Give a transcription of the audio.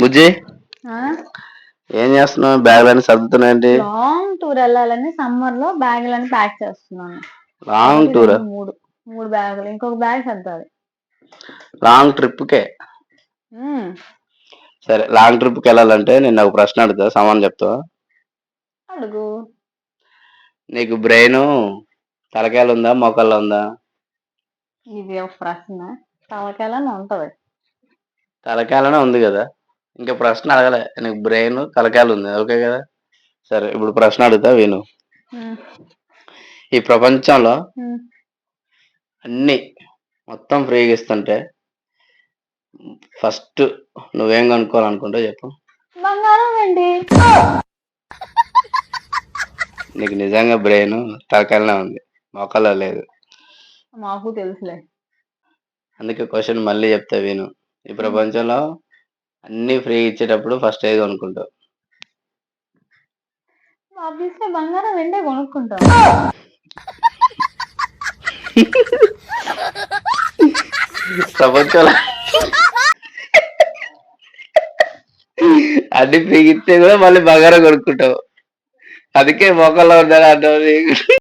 బుజ్జి ఆ ఏం చేస్తున్నావు? బ్యాగులన్నీ సర్దుతున్నాయండి. లాంగ్ టూర్ వెళ్ళాలని సమ్మర్ లో బ్యాగులని ప్యాక్ చేస్తున్నాను. లాంగ్ ఒకటి టూర్? రెండు మూడు మూడు బ్యాగులు, ఇంకొక బ్యాగ్ సర్దాలి. లాంగ్ ట్రిప్ కే? ఉమ్, సరే, లాంగ్ ట్రిప్ కి వెళ్ళాలంటే నేను ఒక ప్రశ్న అడుగుతా, సమాధానం చెప్తావా? అడుగు. నీకు బ్రెయిన్ తలకాయలు ఉందా, మోకాళ్ళు ఉందా? ఇది ఒక ప్రశ్న. తలకాయలని ఉంటది. తలకాయలనే ఉంది కదా, ఇంకా ప్రశ్న అడగలే. నీకు బ్రెయిన్ తలకాయలు ఉంది, ఓకే కదా? సరే, ఇప్పుడు ప్రశ్న అడుగుతా విను. ఉమ్, ఈ ప్రపంచంలో ఉమ్. అన్ని మొత్తం ఫ్రీగా ఇస్తుంటే ఫస్ట్ నువ్వేం కొనుక్కోవాలనుకుంటావు చెప్పు? బంగారం అండి. నీకు నిజంగా బ్రెయిన్ తలకాయలనే ఉంది, మోకాళ్ళ లేదు. మాకు తెలుసులే. అందుకే క్వశ్చన్ మళ్ళీ చెప్తా విను. ఈ ప్రపంచంలో అన్ని ఫ్రీ ఇచ్చేటప్పుడు ఫస్ట్ ఏది కొనుక్కుంటావు? ఆబ్వియస్లీ బంగారం వెండే కొనుక్కుంటాం. ప్రపంచంలో అన్ని ఫ్రీ ఇస్తే కూడా మళ్ళీ బంగారం కొనుక్కుంటావు. అందుకే మోకాళ్ళ ఉందని అర్థం.